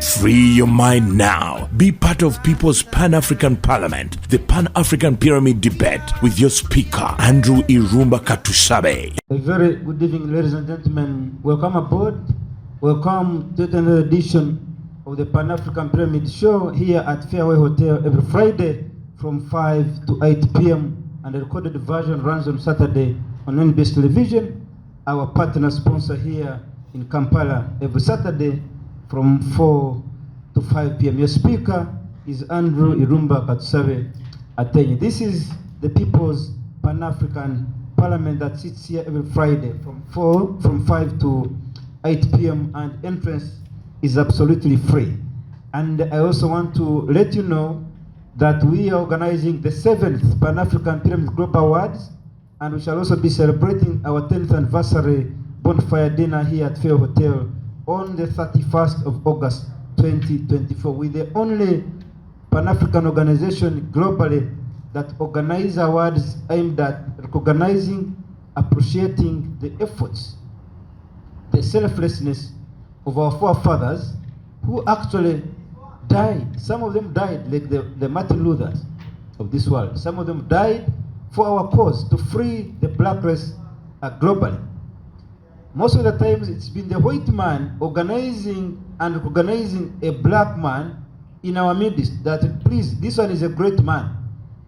Free your mind now. Be part of People's Pan-African Parliament, the Pan-African Pyramid Debate with your speaker, Andrew Irumba Katusabe. A very good evening, ladies and gentlemen. Welcome aboard. Welcome to another edition of the Pan-African Pyramid Show here at Fairway Hotel every Friday from 5 to 8 p.m. and the recorded version runs on Saturday on NBS Television, our partner sponsor here in Kampala every Saturday from 4 to 5 p.m. Your speaker is Andrew Irumba Katusabe Atenyi. This is the People's Pan-African Parliament that sits here every Friday from 5 to 8 p.m. and entrance is absolutely free. And I also want to let you know that we are organizing the 7th Pan-African Pyramid Global Awards, and we shall also be celebrating our 10th anniversary bonfire dinner here at Fair Hotel on the 31st of August 2024. We're the only Pan-African organization globally that organize awards aimed at recognizing, appreciating the efforts, the selflessness of our forefathers who actually died. Some of them died like the Martin Luthers of this world. Some of them died for our cause to free the black race globally. Most of the times it's been the white man organizing and recognizing a black man in our midst that, please, this one is a great man.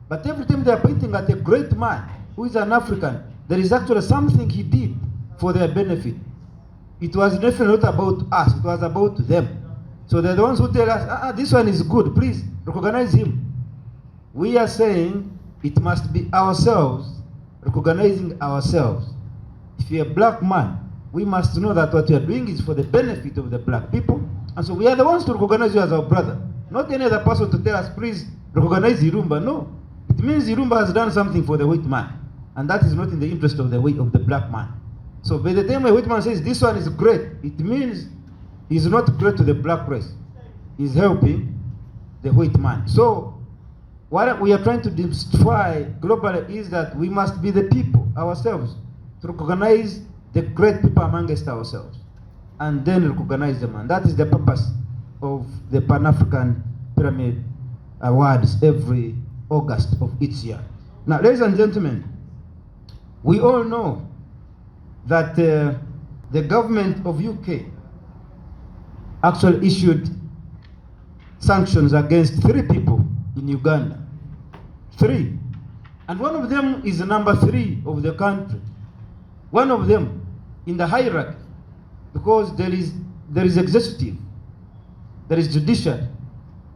But every time they are pointing at a great man who is an African, there is actually something he did for their benefit. It was definitely not about us, it was about them. So they're the ones who tell us, this one is good, please recognize him. We are saying it must be ourselves, recognizing ourselves. If you're a black man, we must know that what we are doing is for the benefit of the black people. And so we are the ones to recognize you as our brother. Not any other person to tell us, please recognize Irumba. No. It means Irumba has done something for the white man. And that is not in the interest of the black man. So by the time a white man says this one is great, it means he's not great to the black race. He's helping the white man. So what we are trying to destroy globally is that we must be the people ourselves to recognize the great people amongst ourselves and then recognize them. And that is the purpose of the Pan-African Pyramid Awards every August of each year. Now, ladies and gentlemen, we all know that the government of UK actually issued sanctions against 3 people in Uganda. 3. And one of them is the number 3 of the country. One of them in the hierarchy, because there is executive, there is judiciary.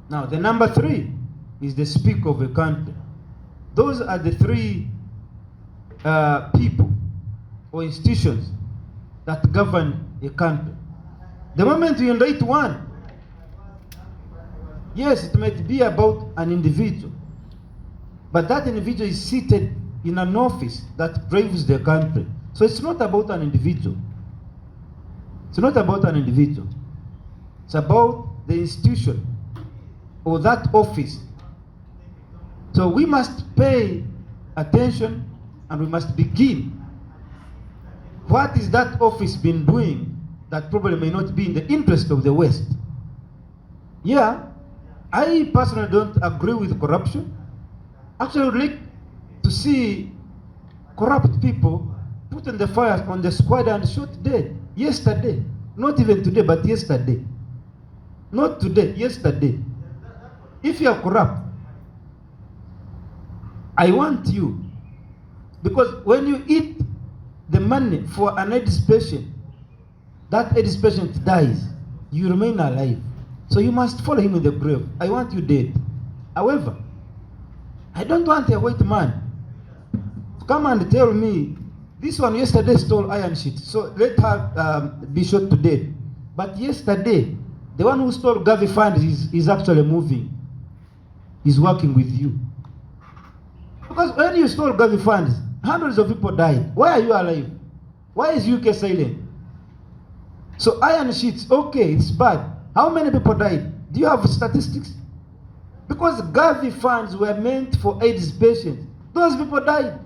Now the number 3 is the speaker of a country. Those are the 3 people or institutions that govern a country. The moment you indict one, yes, it might be about an individual, but that individual is seated in an office that drives the country. So it's not about an individual. It's not about an individual. It's about the institution or that office. So we must pay attention and we must begin. What is that office been doing that probably may not be in the interest of the West? Yeah, I personally don't agree with corruption. Actually, I would like to see corrupt people put in the fire on the squad and shot dead yesterday. Not even today, but yesterday. Not today, yesterday. If you are corrupt, I want you, because when you eat the money for an AIDS patient, that AIDS patient dies, you remain alive. So you must follow him in the grave. I want you dead. However, I don't want a white man to come and tell me, this one yesterday stole iron sheet, so let her be shot to death. But yesterday, the one who stole Gov't funds is actually moving. He's working with you. Because when you stole Gov't funds, hundreds of people died. Why are you alive? Why is UK silent? So iron sheets, okay, it's bad. How many people died? Do you have statistics? Because Gov't funds were meant for AIDS patients. Those people died.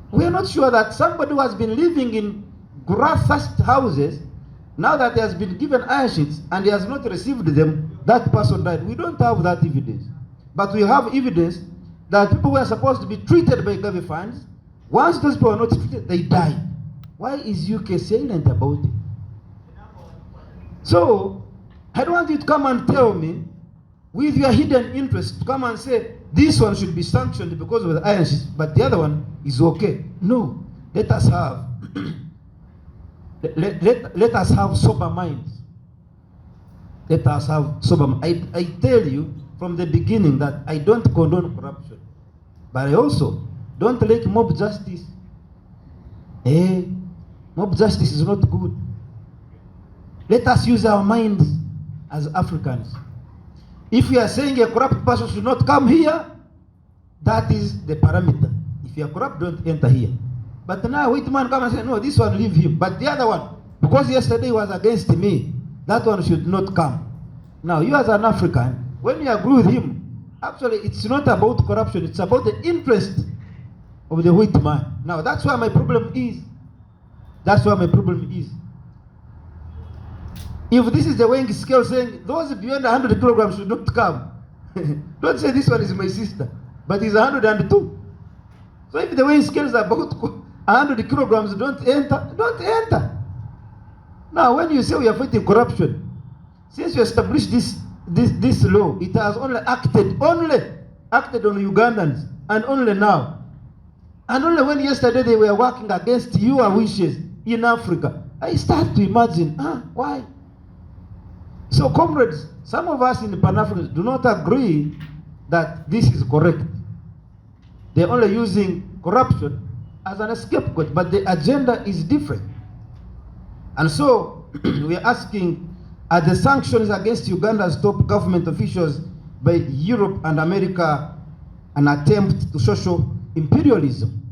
We are not sure that somebody who has been living in grass-thatched houses Now that he has been given iron sheets and he has not received them, that person died. We don't have that evidence. But we have evidence that people who are supposed to be treated by Gov't funds, once those people are not treated, they die. Why is UK silent about it? So, I don't want you to come and tell me, with your hidden interest, to come and say, this one should be sanctioned because of the iron sheets, but the other one is okay. No, let us have let us have sober minds. Let us have sober minds. I tell you from the beginning that I don't condone corruption, but I also don't like mob justice. Mob justice is not good. Let us use our minds as Africans. If we are saying a corrupt person should not come here, that is the parameter. If you are corrupt, don't enter here. But now white man come and say, no, this one leave him. But the other one, because yesterday was against me, that one should not come. Now you as an African, when you agree with him, actually it's not about corruption, it's about the interest of the white man. Now that's where my problem is. That's where my problem is. If this is the weighing scale saying those beyond 100 kilograms should not come, don't say this one is my sister, but he's 102. So if the weighing scale is about 100 kilograms, don't enter, don't enter. Now when you say we are fighting corruption, since you established this law, it has only acted on Ugandans, and only now. And only when yesterday they were working against your wishes in Africa. I start to imagine, why? So comrades, some of us in the Pan-Africans do not agree that this is correct. They're only using corruption as an scapegoat, but the agenda is different. And so we are asking, are the sanctions against Uganda's top government officials by Europe and America an attempt to social imperialism?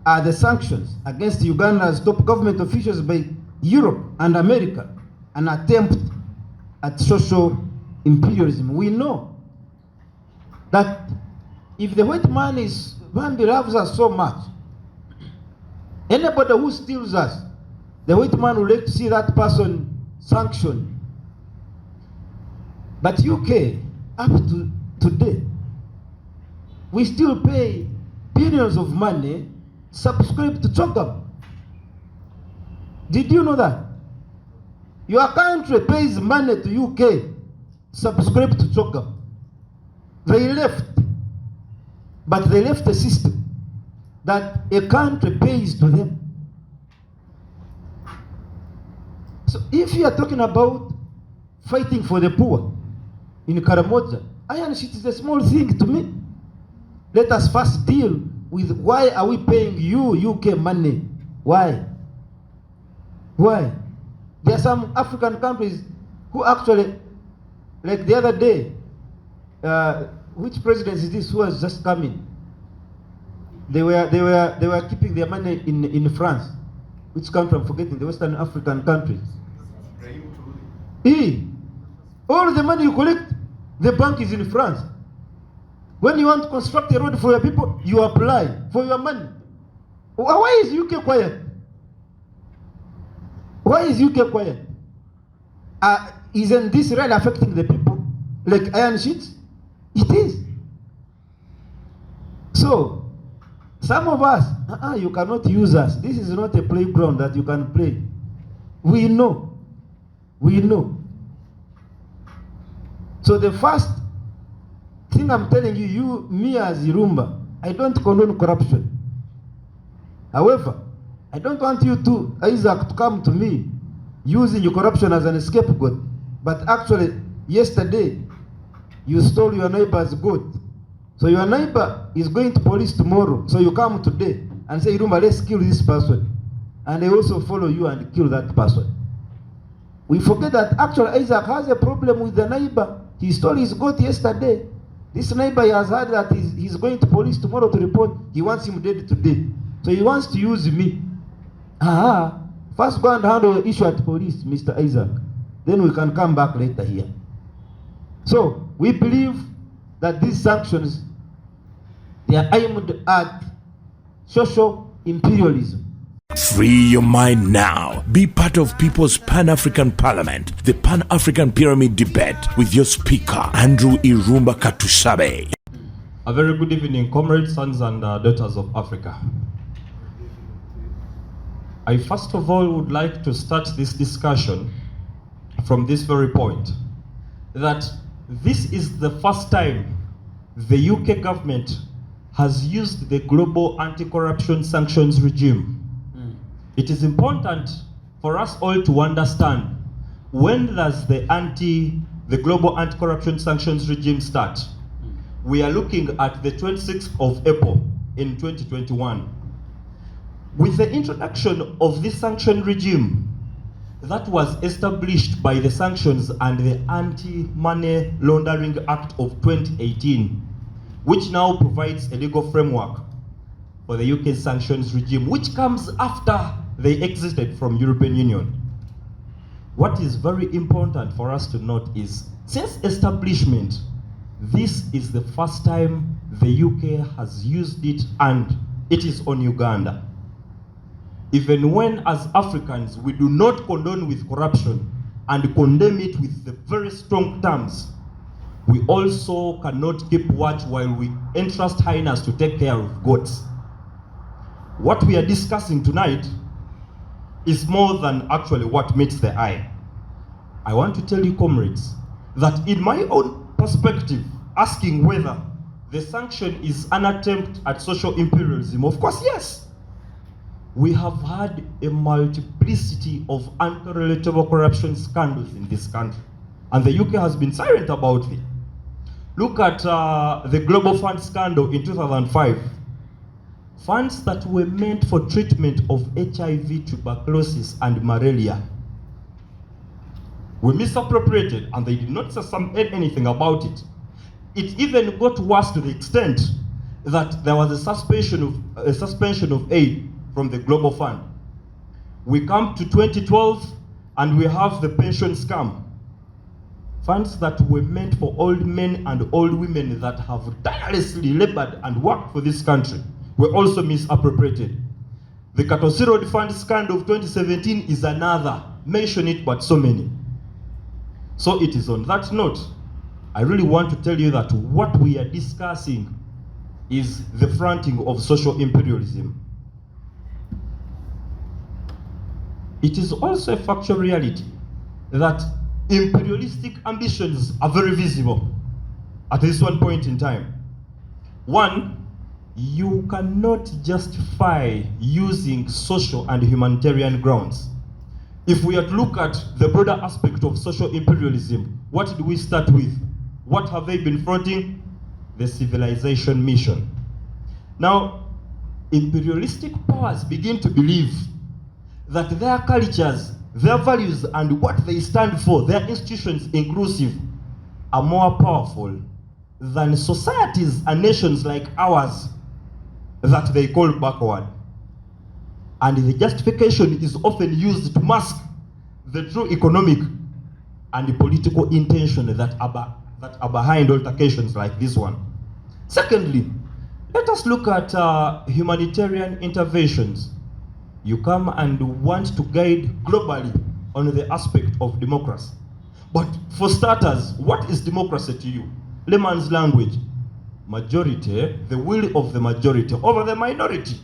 Are the sanctions against Uganda's top government officials by Europe and America an attempt at social imperialism? We know that if the white man loves us so much, anybody who steals us, the white man would like to see that person sanctioned. But UK, up to today, we still pay billions of money subscribe to Gov't. Did you know that? Your country pays money to UK, subscribe to Gov't. They left, but they left a system that a country pays to them. So if you are talking about fighting for the poor in Karamoja, iron sheet is a small thing to me. Let us first deal with why are we paying you UK money? Why? Why? There are some African countries who actually, like the other day, which president is this who has just come in? They were keeping their money in France. Which country? I'm forgetting, the Western African countries. All the money you collect, the bank is in France. When you want to construct a road for your people, you apply for your money. Why is UK quiet? Why is UK quiet? Isn't this really affecting the people? Like iron sheets? It is. So, some of us, you cannot use us. This is not a playground that you can play. We know. We know. So the first thing I'm telling you, me as Irumba, I don't condone corruption. However, I don't want you to, Isaac, to come to me using your corruption as an scapegoat. But actually, yesterday, you stole your neighbor's goat. So your neighbor is going to police tomorrow. So you come today and say, Irumba, let's kill this person. And they also follow you and kill that person. We forget that actually Isaac has a problem with the neighbor. He stole his goat yesterday. This neighbor has heard that he's going to police tomorrow to report. He wants him dead today. So he wants to use me. First go and handle the issue at police, Mr. Isaac. Then we can come back later here. So we believe that these sanctions, they are aimed at social imperialism. Free your mind now. Be part of People's Pan-African Parliament, the Pan-African Pyramid Debate with your speaker, Andrew Irumba Katusabe. A very good evening, comrades, sons and daughters of Africa. I first of all would like to start this discussion from this very point, that this is the first time the UK government has used the global anti-corruption sanctions regime. It is important for us all to understand, when does the global anti-corruption sanctions regime start? We are looking at the 26th of April in 2021. With the introduction of this sanction regime that was established by the Sanctions and the Anti-Money Laundering Act of 2018, which now provides a legal framework for the UK sanctions regime, which comes after they exited from European Union. What is very important for us to note is, since establishment, this is the first time the UK has used it, and it is on Uganda. Even when, as Africans, we do not condone with corruption and condemn it with the very strong terms, we also cannot keep watch while we entrust Highness to take care of Gov't. What we are discussing tonight is more than actually what meets the eye. I want to tell you, comrades, that in my own perspective, asking whether the sanction is an attempt at social imperialism, of course, yes. We have had a multiplicity of unrelatable corruption scandals in this country, and the UK has been silent about it. Look at the Global Fund scandal in 2005. Funds that were meant for treatment of HIV, tuberculosis, and malaria were misappropriated, and they did not say anything about it. It even got worse to the extent that there was a suspension of aid from the Global Fund. We come to 2012, and we have the pension scam. Funds that were meant for old men and old women that have tirelessly labored and worked for this country were also misappropriated. The Katausi Road Fund scandal of 2017 is another. Mention it, but so many. So it is on that note, I really want to tell you that what we are discussing is the fronting of social imperialism. It is also a factual reality that imperialistic ambitions are very visible at this one point in time. One, you cannot justify using social and humanitarian grounds. If we are to look at the broader aspect of social imperialism, what do we start with? What have they been fronting? The civilization mission. Now, imperialistic powers begin to believe that their cultures, their values, and what they stand for, their institutions inclusive, are more powerful than societies and nations like ours that they call backward. And the justification is often used to mask the true economic and political intention that are behind altercations like this one. Secondly, let us look at humanitarian interventions. You come and want to guide globally on the aspect of democracy. But for starters, what is democracy to you? Layman's language. Majority, the will of the majority over the minority.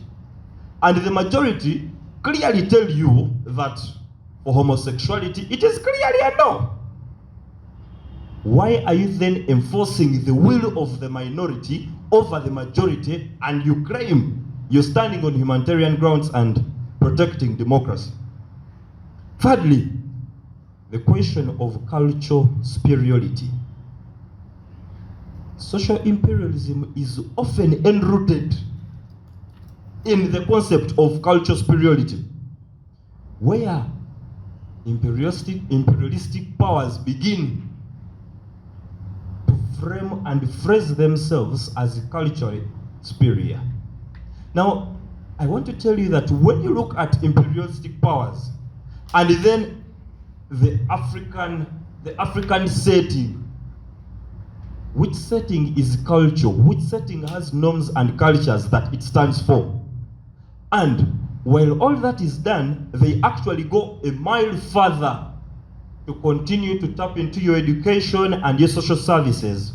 And the majority clearly tell you that for homosexuality, it is clearly a no. Why are you then enforcing the will of the minority over the majority, and you claim you're standing on humanitarian grounds and protecting democracy? Thirdly, the question of cultural superiority. Social imperialism is often enrooted in the concept of cultural superiority, where imperialistic powers begin to frame and phrase themselves as culturally superior. Now, I want to tell you that when you look at imperialistic powers and then the African setting, which setting is culture, which setting has norms and cultures that it stands for, and while all that is done, they actually go a mile further to continue to tap into your education and your social services.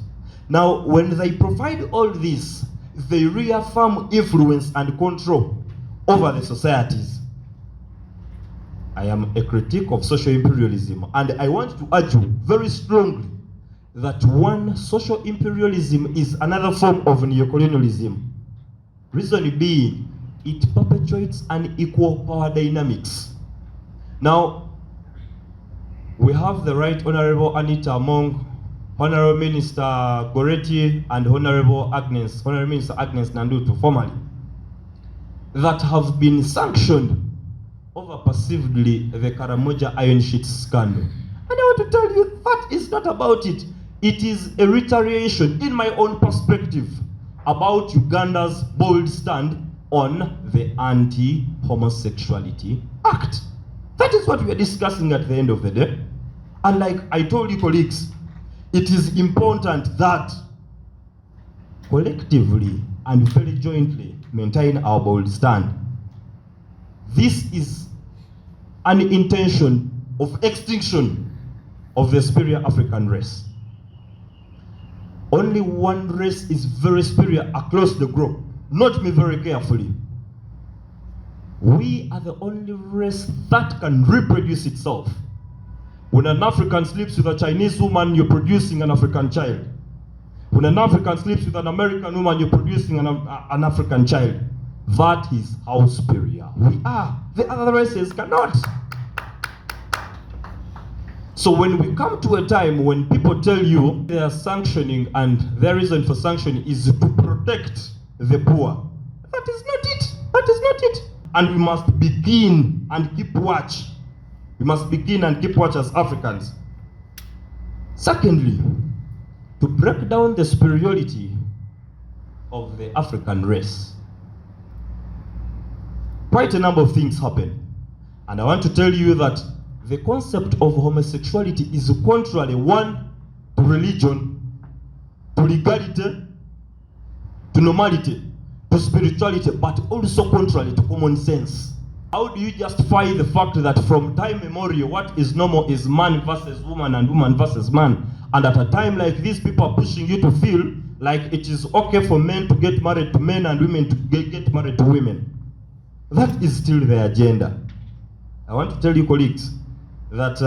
Now, when they provide all this, they reaffirm influence and control over the societies. I am a critic of social imperialism, and I want to argue very strongly that one, social imperialism is another form of neocolonialism. Reason being, it perpetuates unequal power dynamics. Now, we have the Right Honorable Anita Among, Honorable Minister Gov't, and Honorable Minister Agnes Nandutu, formerly, that have been sanctioned over perceivedly the Karamoja Iron Sheet scandal. And I want to tell you, that is not about it. It is a retaliation, in my own perspective, about Uganda's bold stand on the Anti-Homosexuality Act. That is what we are discussing at the end of the day. And like I told you, colleagues, it is important that collectively and very jointly maintain our bold stand. This is an intention of extinction of the superior African race. Only one race is very superior across the globe. Note me very carefully. We are the only race that can reproduce itself. When an African sleeps with a Chinese woman, you're producing an African child. When an African sleeps with an American woman, you're producing an African child. That is how superior we are. The other races cannot. So when we come to a time when people tell you they are sanctioning and their reason for sanctioning is to protect the poor, that is not it. That is not it. And we must begin and keep watch. We must begin and keep watch as Africans. Secondly, to break down the superiority of the African race, quite a number of things happen. And I want to tell you that the concept of homosexuality is contrary, one, to religion, to legality, to normality, to spirituality, but also contrary to common sense. How do you justify the fact that from time immemorial, what is normal is man versus woman and woman versus man? And at a time like this, people are pushing you to feel like it is okay for men to get married to men and women to get married to women. That is still the agenda. I want to tell you, colleagues, that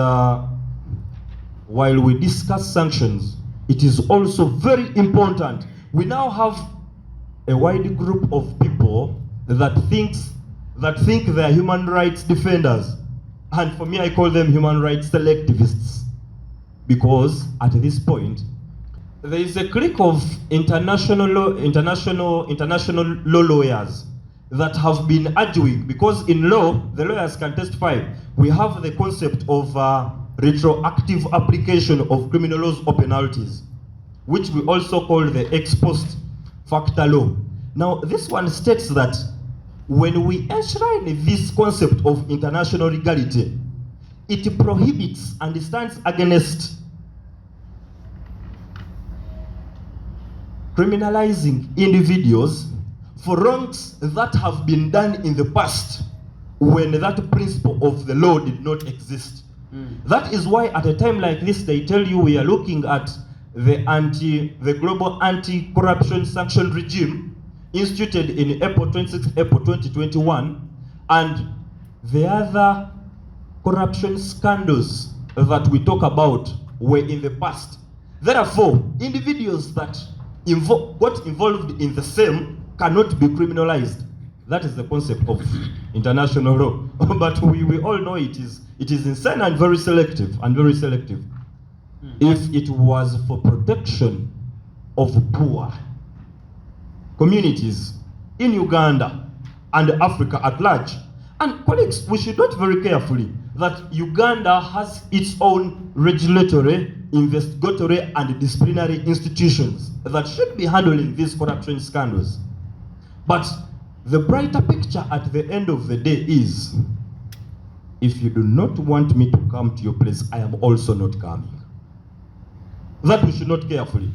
while we discuss sanctions, it is also very important. We now have a wide group of people that think they are human rights defenders. And for me, I call them human rights selectivists. Because at this point, there is a clique of international law lawyers that have been arguing, because in law, the lawyers can testify, we have the concept of retroactive application of criminal laws or penalties, which we also call the ex post facto law. Now, this one states that when we enshrine this concept of international legality, it prohibits and stands against criminalizing individuals for wrongs that have been done in the past when that principle of the law did not exist. That is why at a time like this, they tell you we are looking at the global anti-corruption sanction regime instituted in April 26, April 2021, and the other corruption scandals that we talk about were in the past. Therefore, individuals that got involved in the same cannot be criminalized. That is the concept of international law. But we all know it is insane and very selective, If it was for protection of poor communities in Uganda and Africa at large. And colleagues, we should note very carefully that Uganda has its own regulatory, investigatory, and disciplinary institutions that should be handling these corruption scandals. But the brighter picture at the end of the day is, if you do not want me to come to your place, I am also not coming. That we should note carefully.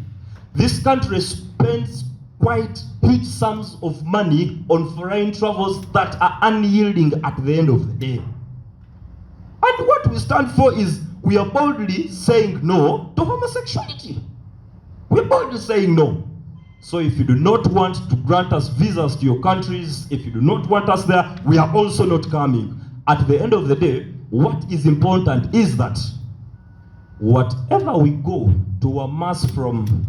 This country spends quite huge sums of money on foreign travels that are unyielding at the end of the day. And what we stand for is we are boldly saying no to homosexuality. We are boldly saying no. So if you do not want to grant us visas to your countries, if you do not want us there, we are also not coming. At the end of the day, what is important is that whatever we go to amass from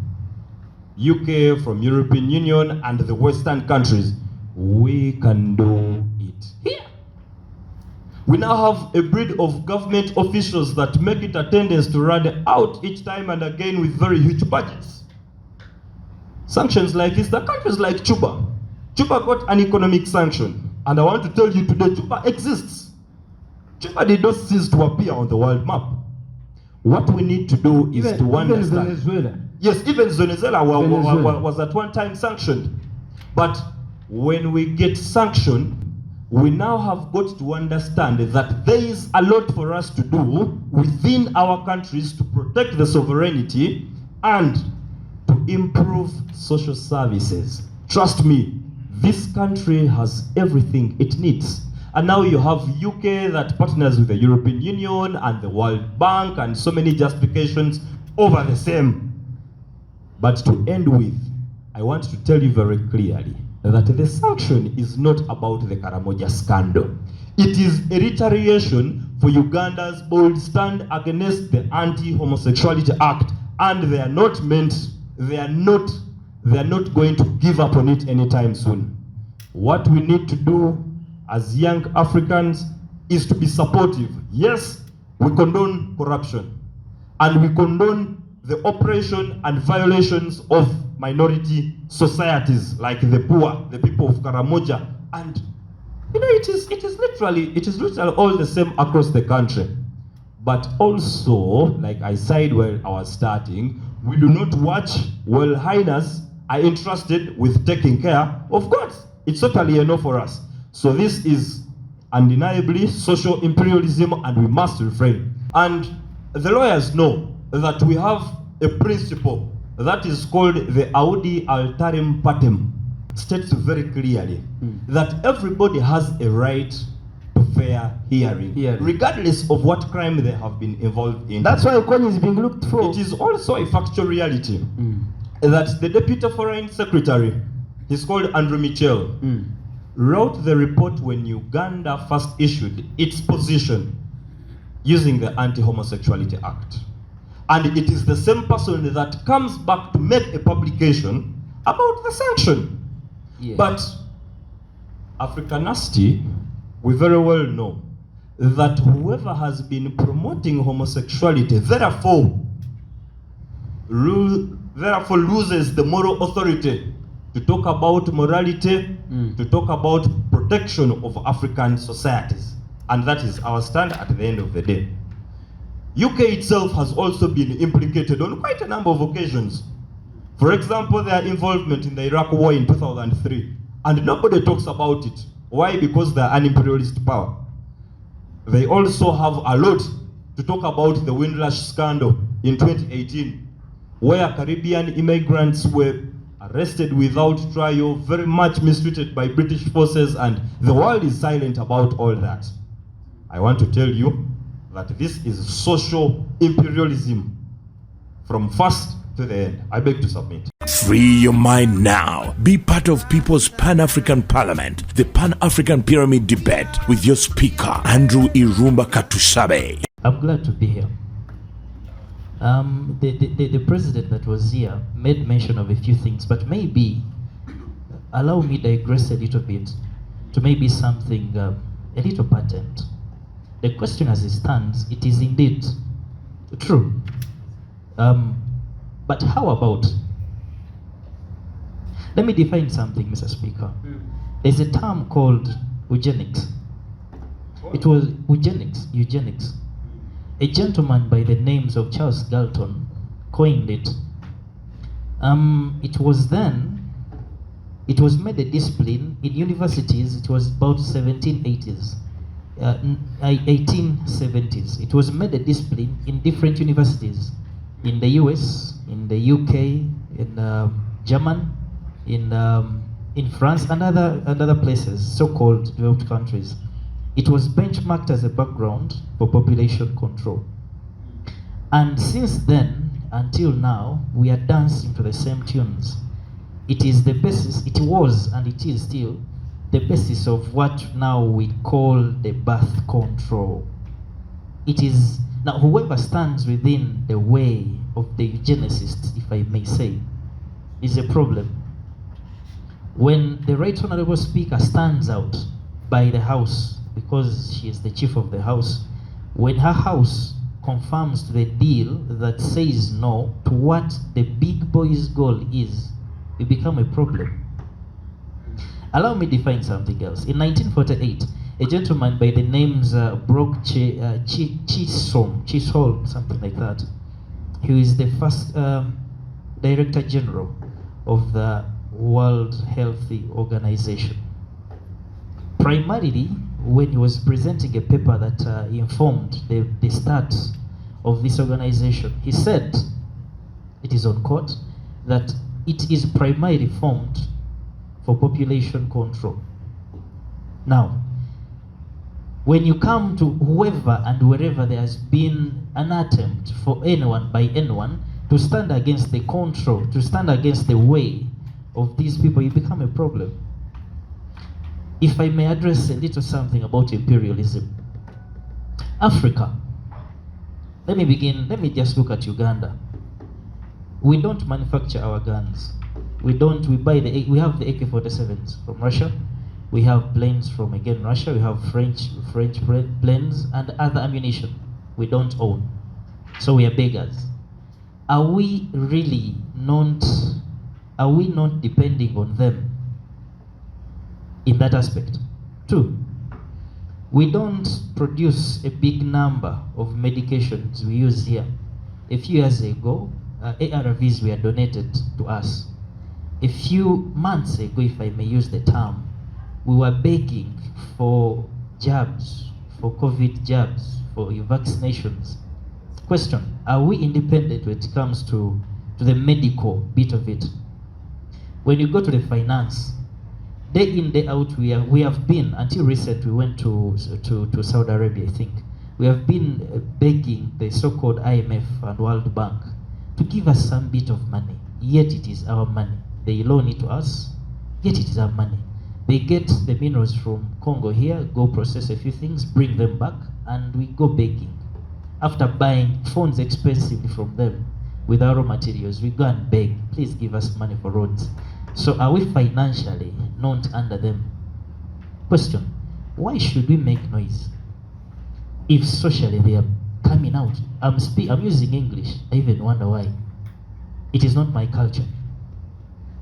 UK, from European Union and the Western countries, we can do it here. We now have a breed of government officials that make it a tendency to run out each time and again with very huge budgets. Sanctions like this, the countries like Cuba. Cuba got an economic sanction. And I want to tell you today, Cuba exists. Cuba did not cease to appear on the world map. What we need to do is to understand. Even Venezuela. Yes, even Venezuela was at one time sanctioned. But when we get sanctioned, we now have got to understand that there is a lot for us to do within our countries to protect the sovereignty and to improve social services. Trust me, this country has everything it needs. And now you have UK that partners with the European Union and the World Bank and so many justifications over the same. But to end with, I want to tell you very clearly that the sanction is not about the Karamoja scandal. It is a retaliation for Uganda's bold stand against the Anti-Homosexuality Act, and they are not going to give up on it anytime soon. What we need to do as young Africans is to be supportive. Yes, we condone corruption, and we condone the oppression and violations of minority societies like the poor, the people of Karamoja, and you know it is literally all the same across the country. But also, like I said while I was starting, we do not watch while hyenas are entrusted with taking care of goats. It's totally a no for us. So this is undeniably social imperialism, and we must refrain. And the lawyers know that we have a principle that is called the Audi Alteram Partem. States very clearly that everybody has a right to fair hearing, regardless of what crime they have been involved in. That's why Okonye is being looked for. It is also a factual reality that the Deputy Foreign Secretary, he's called Andrew Mitchell, wrote the report when Uganda first issued its position using the Anti-Homosexuality Act. And it is the same person that comes back to make a publication about the sanction. Yeah. But Africanasti, we very well know that whoever has been promoting homosexuality therefore loses the moral authority to talk about morality, to talk about protection of African societies. And that is our stand at the end of the day. UK itself has also been implicated on quite a number of occasions. For example, their involvement in the Iraq War in 2003. And nobody talks about it. Why? Because they are an imperialist power. They also have a lot to talk about the Windrush scandal in 2018, where Caribbean immigrants were arrested without trial, very much mistreated by British forces, and the world is silent about all that. I want to tell you that this is social imperialism from first to the end. I beg to submit. Free your mind now. Be part of People's Pan-African Parliament, the Pan-African Pyramid Debate with your speaker, Andrew Irumba Katusabe. I'm glad to be here. The president that was here made mention of a few things, but maybe allow me digress a little bit to maybe something a little patent. The question as it stands, it is indeed true. But how about, let me define something, Mr. Speaker. There's a term called eugenics. It was eugenics. A gentleman by the names of Charles Galton coined it. It was made a discipline in universities. It was about 1780s. 1870s. It was made a discipline in different universities, in the US, in the UK, in Germany, in France and other places, so-called developed countries. It was benchmarked as a background for population control. And since then, until now, we are dancing to the same tunes. It is the basis, it was and it is still the basis of what now we call the birth control. It is, now whoever stands within the way of the eugenicists, if I may say, is a problem. When the Right Honorable Speaker stands out by the House, because she is the chief of the House, when her House confirms to the deal that says no to what the big boys' goal is, it becomes a problem. Allow me to define something else. In 1948, a gentleman by the names Brock Chisholm, something like that, who is the first Director General of the World Health Organization. Primarily, when he was presenting a paper that informed the start of this organization, he said, it is on quote, that it is primarily formed for population control. Now, when you come to whoever and wherever there has been an attempt for anyone by anyone to stand against the control, to stand against the way of these people, you become a problem. If I may address a little something about imperialism. Africa. Let me just look at Uganda. We don't manufacture our guns. We have the AK-47s from Russia. We have planes from, again, Russia. We have French planes and other ammunition we don't own. So we are beggars. Are we not depending on them in that aspect? Two, we don't produce a big number of medications we use here. A few years ago, ARVs were donated to us. A few months ago, if I may use the term, we were begging for jabs, for COVID jabs, for vaccinations. Question, are we independent when it comes to the medical bit of it? When you go to the finance, day in, day out, we have been, until recently, we went to Saudi Arabia, I think. We have been begging the so-called IMF and World Bank to give us some bit of money, yet it is our money. They loan it to us, yet it is our money. They get the minerals from Congo here, go process a few things, bring them back, and we go begging. After buying phones expensively from them with our raw materials, we go and beg, please give us money for roads. So are we financially not under them? Question, why should we make noise if socially they are coming out? I'm using English, I even wonder why. It is not my culture.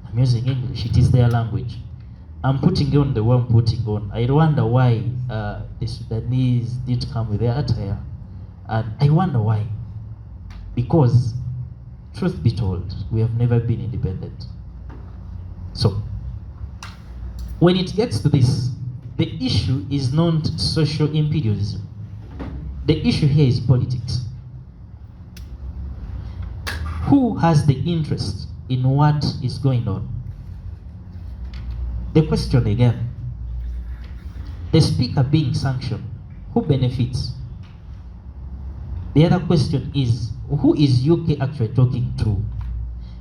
I'm using English, it is their language. I'm putting on the one I'm putting on. I wonder why the Sudanese didn't come with their attire. And I wonder why. Because, truth be told, we have never been independent. So, when it gets to this, the issue is not social imperialism. The issue here is politics. Who has the interest in what is going on? The question again, the speaker being sanctioned, who benefits? The other question is, who is UK actually talking to?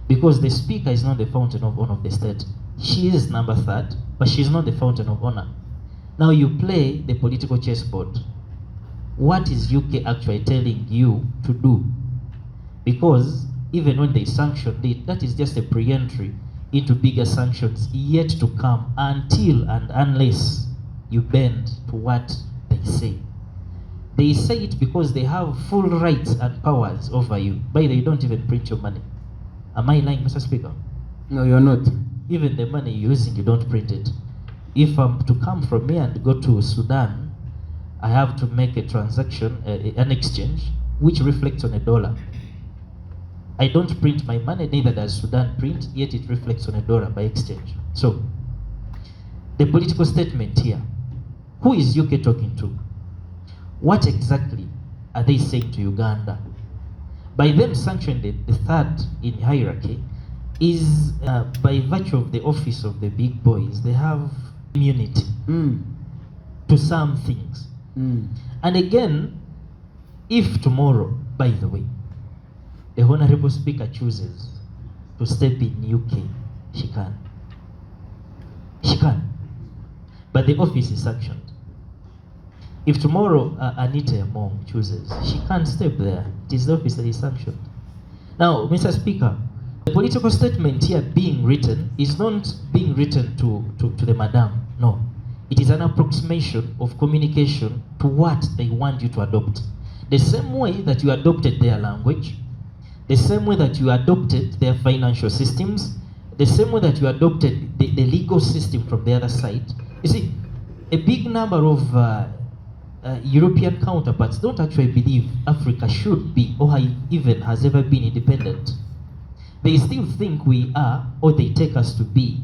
Because the speaker is not the fountain of honor of the state. She is number third, but she's not the fountain of honor. Now you play the political chessboard. What is UK actually telling you to do? Because even when they sanctioned it, that is just a pre-entry into bigger sanctions yet to come, until and unless you bend to what they say. They say it because they have full rights and powers over you. By the way, you don't even print your money. Am I lying, Mr. Speaker? No, you're not. Even the money you're using, you don't print it. If I'm to come from here and go to Sudan, I have to make a transaction, an exchange, which reflects on $1. I don't print my money, neither does Sudan print, yet it reflects on $1 by exchange. So, the political statement here, who is UK talking to? What exactly are they saying to Uganda? By them sanctioning the third in hierarchy, is by virtue of the office of the big boys, they have immunity to some things. And again, if tomorrow, by the way, the Honorable Speaker chooses to step in UK, she can. She can. But the office is sanctioned. If tomorrow Anita Among chooses, she can't step there. It is the office that is sanctioned. Now, Mr. Speaker, the political statement here being written is not being written to the madam. No. It is an approximation of communication to what they want you to adopt. The same way that you adopted their language, the same way that you adopted their financial systems, the same way that you adopted the legal system from the other side. You see, a big number of European counterparts don't actually believe Africa should be or even has ever been independent. They still think we are, or they take us to be,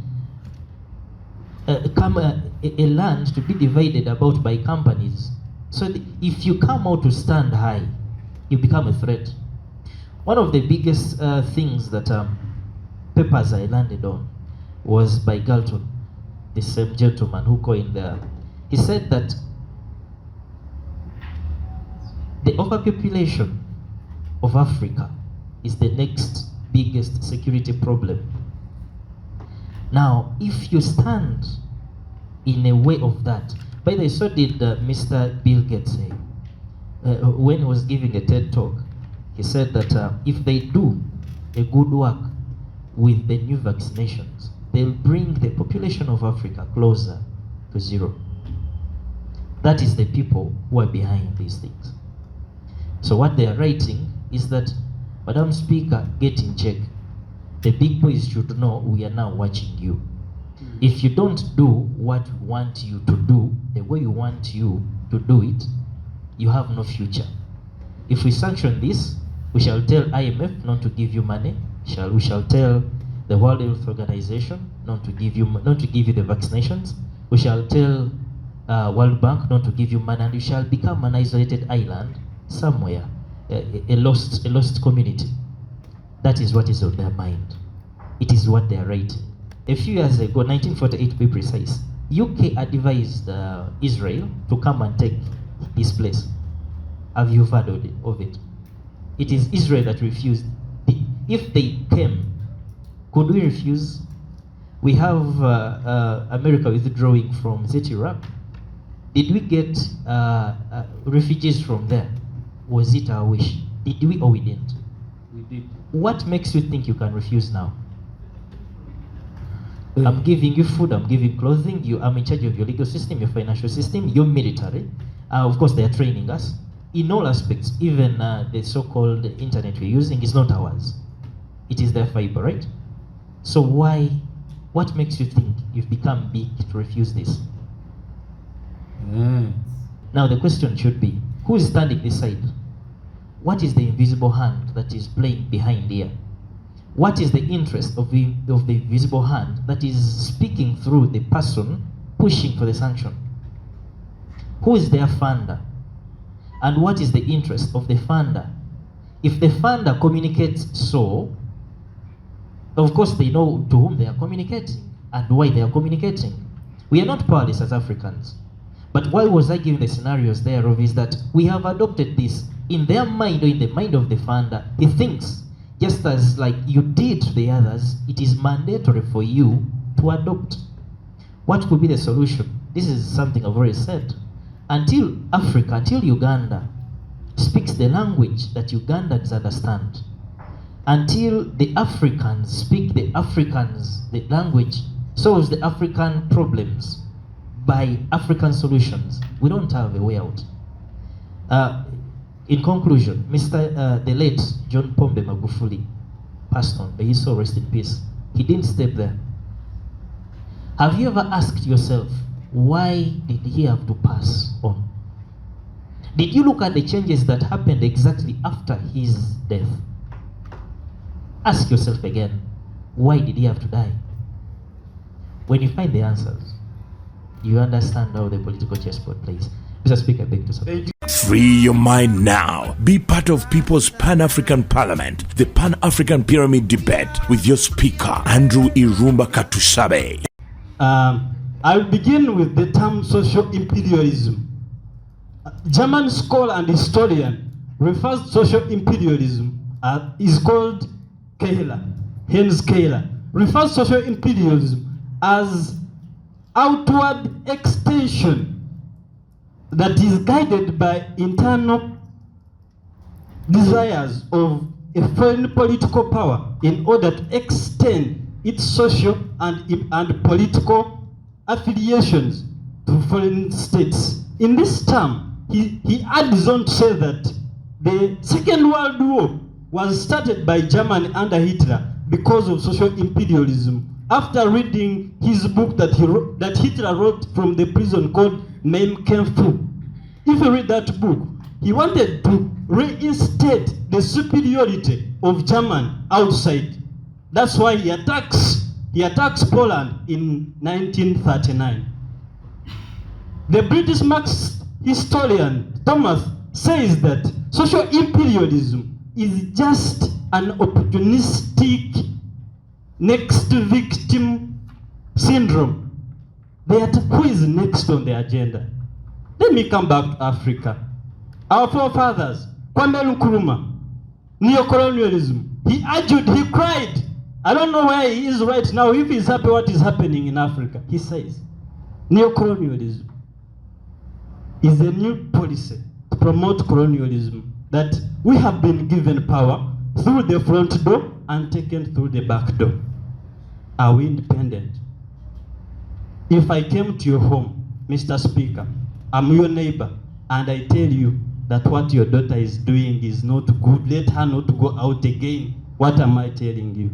a land to be divided about by companies. So if you come out to stand high, you become a threat. One of the biggest things that papers I landed on was by Gov't, the same gentleman who coined he said that the overpopulation of Africa is the next biggest security problem. Now, if you stand in a way of that, by the way, so did Mr. Bill Gates say, when he was giving a TED talk, he said that if they do a good work with the new vaccinations, they'll bring the population of Africa closer to zero. That is the people who are behind these things. So what they are writing is that, Madam Speaker, get in check. The big boys should know we are now watching you. If you don't do what we want you to do, the way we want you to do it, you have no future. If we sanction this, we shall tell IMF not to give you money. We shall tell the World Health Organization not to give you the vaccinations. We shall tell World Bank not to give you money, and you shall become an isolated island somewhere, a lost community. That is what is on their mind. It is what they are writing. A few years ago, 1948 to be precise, UK advised Israel to come and take this place. Have you heard of it? It is Israel that refused. If they came, could we refuse? We have America withdrawing from Iraq. Did we get refugees from there? Was it our wish? Did we or we didn't? We did. What makes you think you can refuse now? I'm giving you food, I'm giving clothing, I'm in charge of your legal system, your financial system, your military. Of course, they are training us. In all aspects, even the so-called internet we're using is not ours. It is their fiber, right? So what makes you think you've become big to refuse this? Now the question should be, who is standing this side? What is the invisible hand that is playing behind here? What is the interest of the visible hand that is speaking through the person pushing for the sanction? Who is their funder? And what is the interest of the funder? If the funder communicates so, of course they know to whom they are communicating and why they are communicating. We are not powerless as Africans. But why was I giving the scenarios thereof is that we have adopted this in their mind or in the mind of the funder. He thinks, just as like you did to the others, it is mandatory for you to adopt. What could be the solution? This is something I've already said. Until Africa, until Uganda speaks the language that Ugandans understand, until the Africans speak the language, solves the African problems by African solutions, we don't have a way out. In conclusion, the late John Pombe Magufuli passed on, may his soul rest in peace. He didn't step there. Have you ever asked yourself, why did he have to pass on? Did you look at the changes that happened exactly after his death? Ask yourself again, why did he have to die? When you find the answers, you understand how the political chessboard plays. Mr. Speaker, I beg to submit. Free your mind now. Be part of People's Pan-African Parliament, the Pan-African Pyramid Debate with your speaker, Andrew Irumba Katusabe. I'll begin with the term social imperialism. German scholar and historian refers to social imperialism is called Kehler, Hans Kehler, refers to social imperialism as outward extension that is guided by internal desires of a foreign political power in order to extend its social and political affiliations to foreign states. In this term, he adds on to say that the Second World War was started by Germany under Hitler because of social imperialism. After reading his book that Hitler wrote from the prison called Mein Kampf, if you read that book, he wanted to reinstate the superiority of Germany outside. That's why he attacks Poland in 1939. The British Marxist historian Thomas says that social imperialism is just an opportunistic next victim syndrome. Who is next on the agenda? Let me come back to Africa. Our forefathers, Kwame Nkrumah, neocolonialism. He argued, he cried. I don't know where he is right now, if he's happy what is happening in Africa. He says, neocolonialism is a new policy to promote colonialism, that we have been given power through the front door and taken through the back door. Are we independent? If I came to your home, Mr. Speaker, I'm your neighbor, and I tell you that what your daughter is doing is not good, let her not go out again. What am I telling you?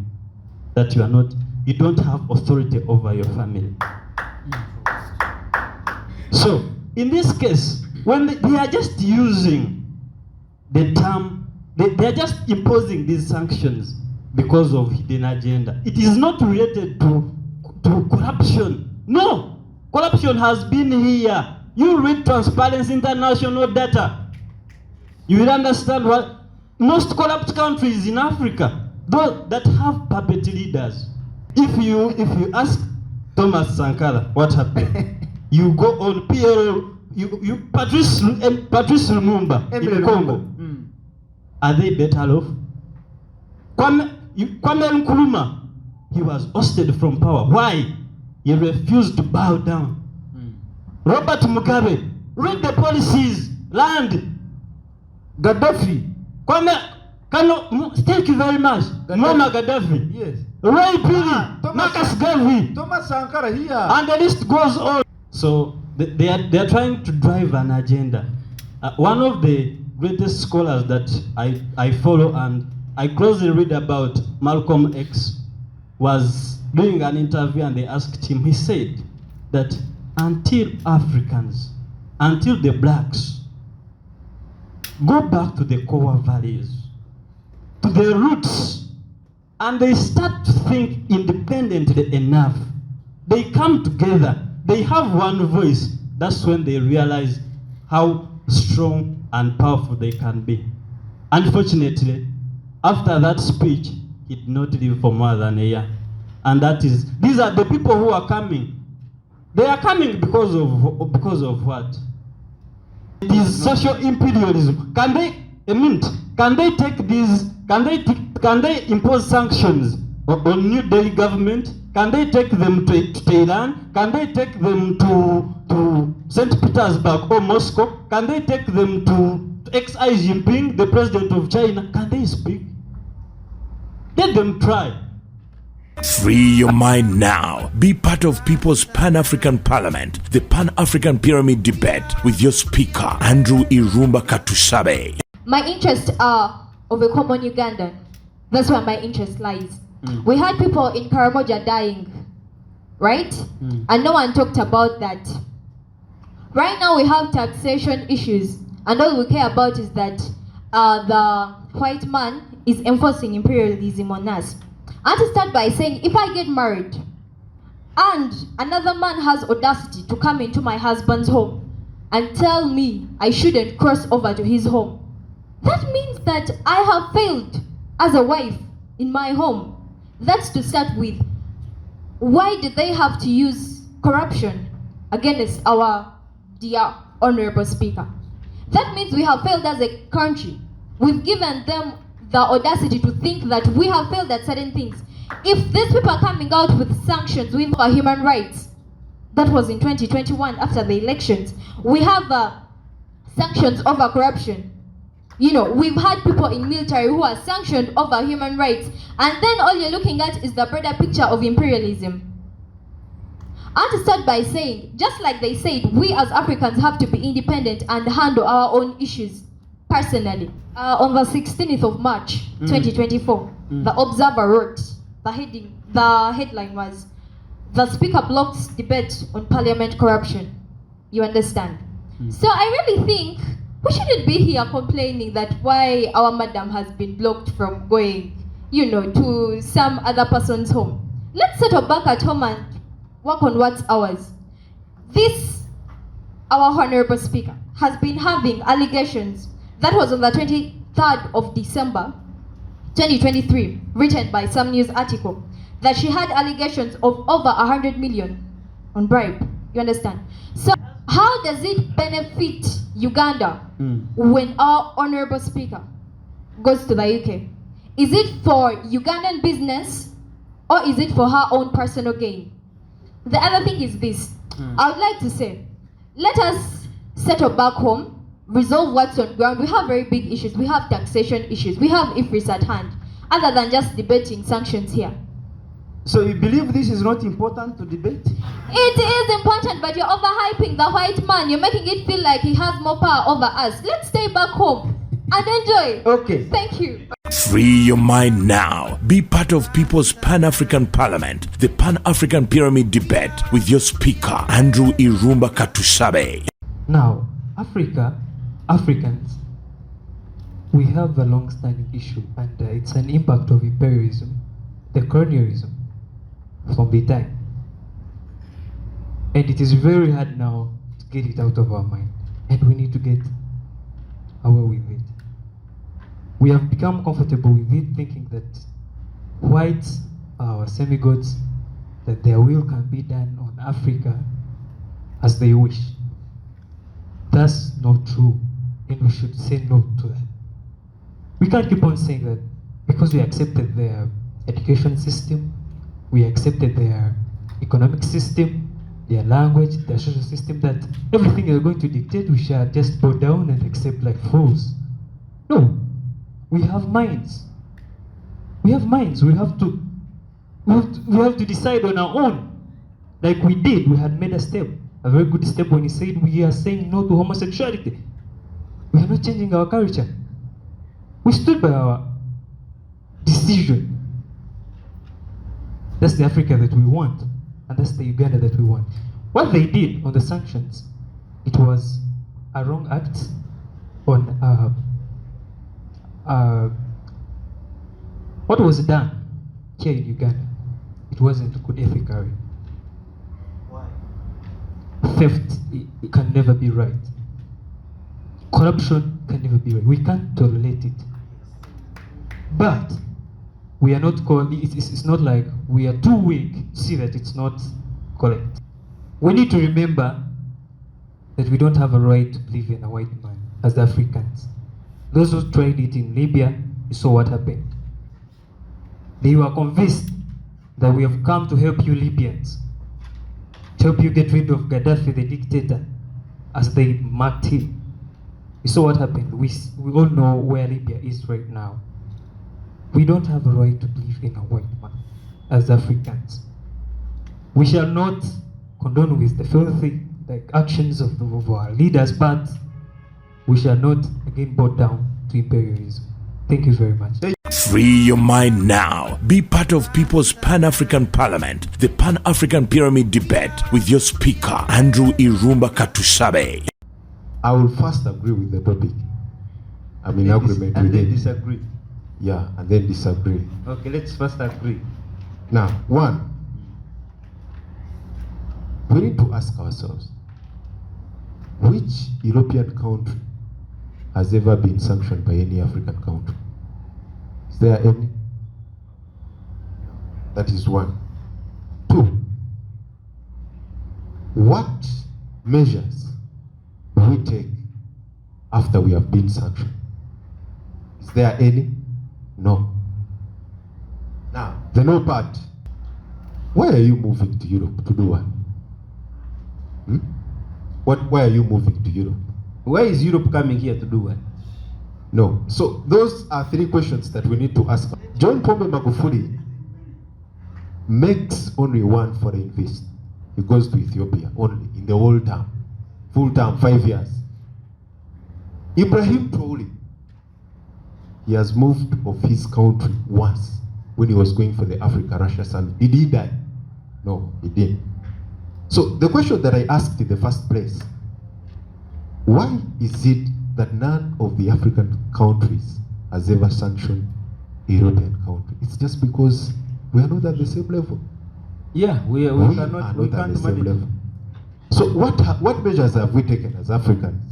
That you don't have authority over your family. So, in this case, when they are just using the term, they are just imposing these sanctions because of hidden agenda. It is not related to corruption. No, corruption has been here. You read Transparency International data, you will understand what most corrupt countries in Africa, those that have puppet leaders. If you ask Thomas Sankara what happened, you go on PLO, you Patrice Lumumba in Congo. Are they better off? Kwame Nkrumah, he was ousted from power. Why? He refused to bow down. Robert Mugabe, read the policies, land. Gaddafi, thank you very much. Muammar Gaddafi, yes. Ray Pili, Marcus Garvey, Thomas Sankara here, and the list goes on. So they are trying to drive an agenda. One of the greatest scholars that I follow and I closely read about, Malcolm X, was doing an interview and they asked him, he said that until Africans, until the blacks go back to the core values, to the roots, and they start to think independently enough, they come together, they have one voice, that's when they realize how strong and powerful they can be. Unfortunately, after that speech, he did not live for more than a year. And these are the people who are coming. They are coming because of what? It is social imperialism. Can they take these? Can they impose sanctions on New Delhi government? Can they take them to Tehran? Can they take them to St. Petersburg or Moscow? Can they take them to Xi Jinping, the president of China? Can they speak? Let them try. Free your mind now. Be part of People's Pan-African Parliament, the Pan-African Pyramid Debate with your speaker, Andrew Irumba Katusabe. My interests are of a common Ugandan. That's where my interest lies. We had people in Karamoja dying, right? And no one talked about that. Right now we have taxation issues, and all we care about is that the white man is enforcing imperialism on us. I want to start by saying, if I get married and another man has audacity to come into my husband's home and tell me I shouldn't cross over to his home, that means that I have failed as a wife in my home. That's to start with. Why did they have to use corruption against our dear Honorable Speaker? That means we have failed as a country. We've given them the audacity to think that we have failed at certain things. If these people are coming out with sanctions with our human rights, that was in 2021 after the elections. We have sanctions over corruption. You know, we've had people in military who are sanctioned over human rights, and then all you're looking at is the broader picture of imperialism. I want to start by saying, just like they said, we as Africans have to be independent and handle our own issues personally. On the 16th of March, 2024, the Observer wrote, the headline was, "The Speaker blocks debate on Parliament corruption." You understand? So I really think we shouldn't be here complaining that why our madam has been blocked from going, you know, to some other person's home. Let's settle back at home and work on what's ours. This, our Honorable Speaker, has been having allegations. That was on the 23rd of December, 2023, written by some news article, that she had allegations of over 100 million on bribe. You understand? So how does it benefit Uganda when our Honorable Speaker goes to the UK? Is it for Ugandan business or is it for her own personal gain? The other thing is this. I would like to say, let us settle back home, resolve what's on ground. We have very big issues. We have taxation issues. We have IFRIS at hand, other than just debating sanctions here. So you believe this is not important to debate? It is important, but you're overhyping the white man. You're making it feel like he has more power over us. Let's stay back home and enjoy. Okay. Thank you. Free your mind now. Be part of People's Pan-African Parliament, the Pan-African Pyramid Debate with your speaker, Andrew Irumba Katusabe. Now, Africans, we have a long-standing issue, and it's an impact of imperialism, the colonialism, from the time. And it is very hard now to get it out of our mind, and we need to get away with it. We have become comfortable with it, thinking that whites are our semi-gods, that their will can be done on Africa as they wish. That's not true, and we should say no to that. We can't keep on saying that because we accepted their education system, we accepted their economic system, their language, their social system, that everything they're going to dictate, we shall just bow down and accept like fools. No, we have minds. We have minds. We have to decide on our own, like we did. We had made a step, a very good step, when he said we are saying no to homosexuality. We are not changing our culture. We stood by our decision. That's the Africa that we want, and that's the Uganda that we want. What they did on the sanctions, it was a wrong act on what was done here in Uganda. It wasn't good ethically. Why? Theft, it can never be right. Corruption can never be right. We can't tolerate it. But we are not it's not like we are too weak to see that it's not correct. We need to remember that we don't have a right to believe in a white man as Africans. Those who tried it in Libya, you saw what happened. They were convinced that we have come to help you Libyans, to help you get rid of Gaddafi, the dictator, as they marked him. You saw what happened. We all know where Libya is right now. We don't have a right to believe in a white man as Africans. We shall not condone with the filthy actions of our leaders, but we shall not again bow down to imperialism. Thank you very much. Free your mind now. Be part of People's Pan-African Parliament, the Pan-African Pyramid Debate with your speaker, Andrew Irumba Katusabe. I will first agree with the topic. I'm in agreement and with then it. disagree. Yeah, and then disagree. Okay, let's first agree. Now, one, we need to ask ourselves, Which European country has ever been sanctioned by any African country? Is there any? That is one. Two, what measures do we take after we have been sanctioned? Is there any? No. Now, the no part. Why are you moving to Europe to do what? Why are you moving to Europe? Why is Europe coming here to do what? No. So those are three questions that we need to ask. John Pombe Magufuli makes only one foreign visit. He goes to Ethiopia only in the whole term. Full term, 5 years. Ibrahim Traore, he has moved of his country once when he was going for the Africa-Russia summit. Did he die? No, he didn't. So the question that I asked in the first place, why is it that none of the African countries has ever sanctioned a European country? It's just because we are not at the same level. Yeah, we are cannot, not we at can't the same manage. level. So what measures have we taken as Africans